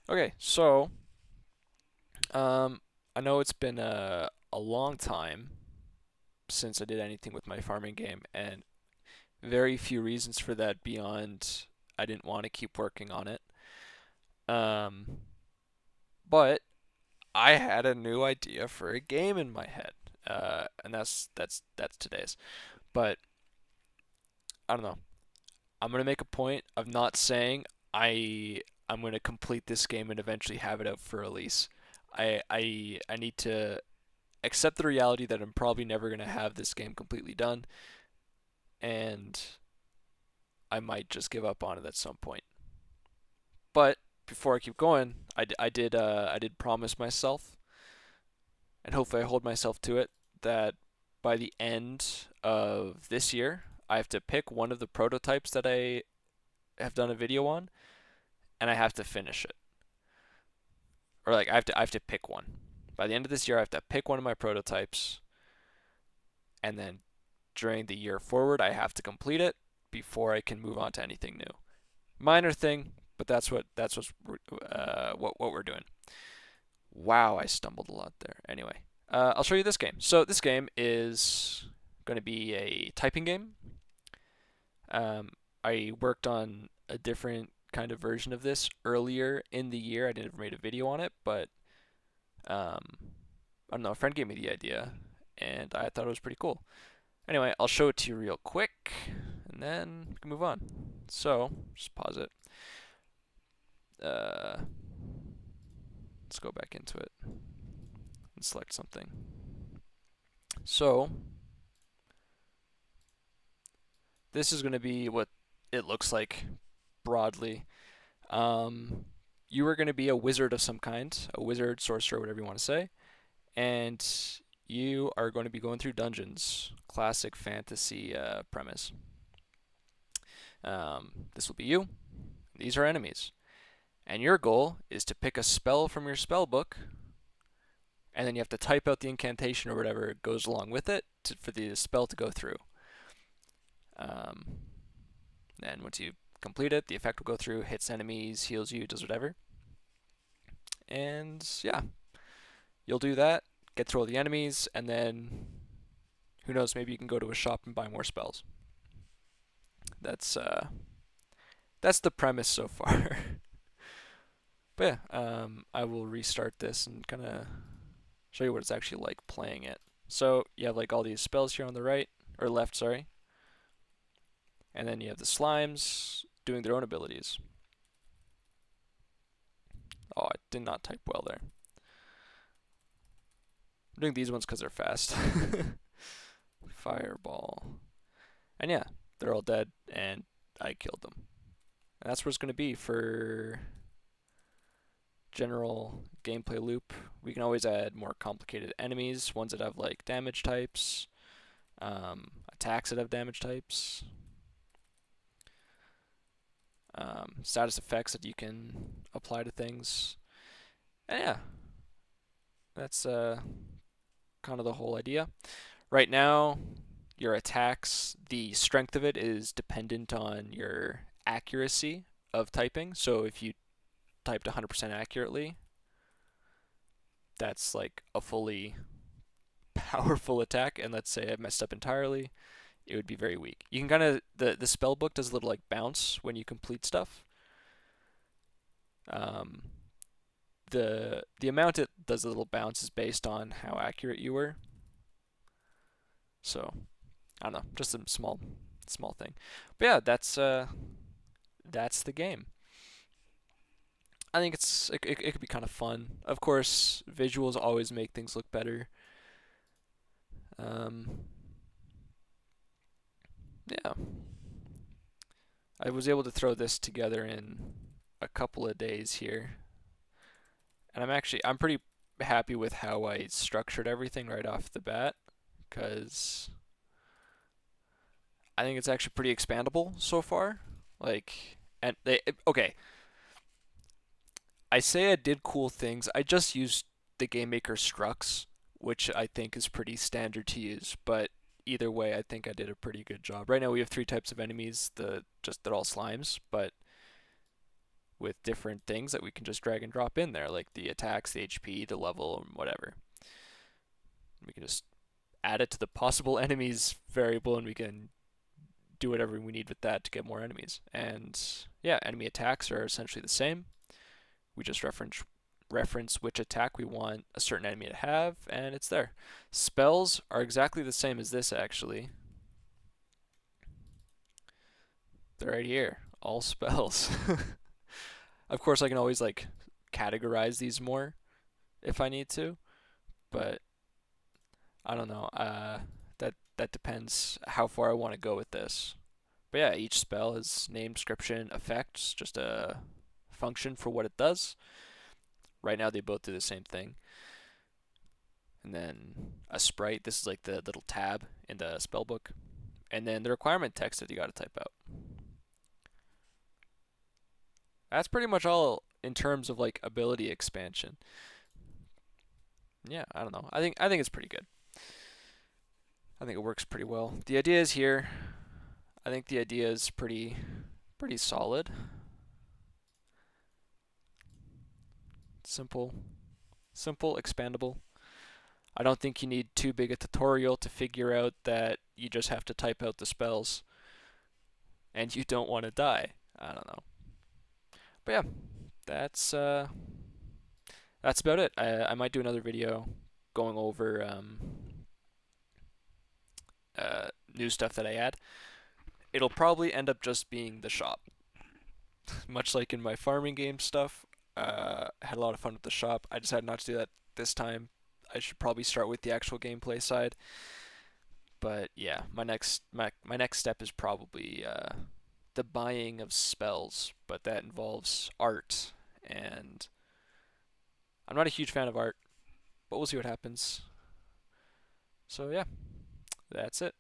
Okay, so um, I know it's been a long time since I did anything with my farming game, and very few reasons for that beyond I didn't want to keep working on it. Um, but I had a new idea for a game in my head, and that's today's. But I don't know. I'm gonna make a point of not saying I'm gonna complete this game and eventually have it out for release. I need to accept the reality that I'm probably never gonna have this game completely done, and I might just give up on it at some point. But before I keep going, I did promise myself, and hopefully I hold myself to it, that by the end of this year, I have to pick one of the prototypes that I have done a video on, and I have to finish it. Or like I have to pick one. By the end of this year, I have to pick one of my prototypes, and then during the year forward, I have to complete it before I can move on to anything new. Minor thing, but what we're doing. Wow, I stumbled a lot there. Anyway, I'll show you this game. So this game is going to be a typing game. Um, I worked on a different kind of version of this earlier in the year. I never made a video on it, but um, I don't know. A friend gave me the idea, and I thought it was pretty cool. Anyway, I'll show it to you real quick, and then we can move on. So just pause it. Uh, let's go back into it and select something. So this is going to be what it looks like broadly. Um, you are going to be a wizard of some kind, a wizard, sorcerer, whatever you want to say, and you are going to be going through dungeons. Classic fantasy premise. This will be you. These are enemies. And your goal is to pick a spell from your spell book, and then you have to type out the incantation or whatever goes along with it for the spell to go through. Um, and once you complete it, the effect will go through, hits enemies, heals you, does whatever. And yeah, you'll do that, get through all the enemies, and then who knows, maybe you can go to a shop and buy more spells. That's uh, that's the premise so far. But yeah, I will restart this and kind of show you what it's actually like playing it. So you have like all these spells here on the right or left, sorry, and then you have the slimes doing their own abilities. Oh, I did not type well there. I'm doing these ones because they're fast. Fireball. And yeah, they're all dead, and I killed them. And that's what it's going to be for general gameplay loop. We can always add more complicated enemies, ones that have like damage types, attacks that have damage types, status effects that you can apply to things. And yeah, that's kind of the whole idea. Right now, your attacks, the strength of it is dependent on your accuracy of typing. So if you typed 100% accurately, that's like a fully powerful attack. And let's say I messed up entirely, it would be very weak. You can kind of the spell book does a little like bounce when you complete stuff. Um, the amount it does a little bounce is based on how accurate you were. So I don't know, just a small thing. But yeah, that's the game. I think it could be kind of fun. Of course, visuals always make things look better. Um, yeah, I was able to throw this together in a couple of days here, and I'm pretty happy with how I structured everything right off the bat, because I think it's actually pretty expandable so far. Like, and okay, I say I did cool things. I just used the game maker structs, which I think is pretty standard to use. But either way, I think I did a pretty good job. Right now we have three types of enemies. They're all slimes, but with different things that we can just drag and drop in there, like the attacks, the HP, the level, whatever. We can just add it to the possible enemies variable, and we can do whatever we need with that to get more enemies. And yeah, enemy attacks are essentially the same. We just reference which attack we want a certain enemy to have, and it's there. Spells are exactly the same as this, actually. They're right here. All spells. Of course, I can always like categorize these more if I need to, but I don't know. That depends how far I want to go with this. But yeah, each spell has name, description, effects, just a function for what it does. Right now, they both do the same thing. And then a sprite. This is like the little tab in the spell book. And then the requirement text that you got to type out. That's pretty much all in terms of like ability expansion. Yeah, I don't know. I think it's pretty good. I think it works pretty well. The idea is here. I think the idea is pretty solid. Simple, simple, expandable. I don't think you need too big a tutorial to figure out that you just have to type out the spells and you don't want to die. I don't know. But yeah, that's uh that's about it. I might do another video going over new stuff that I add. It'll probably end up just being the shop. Much like in my farming game stuff, I had a lot of fun with the shop. I decided not to do that this time. I should probably start with the actual gameplay side. But yeah, my next step is probably the buying of spells, but that involves art, and I'm not a huge fan of art, but we'll see what happens. So yeah, that's it.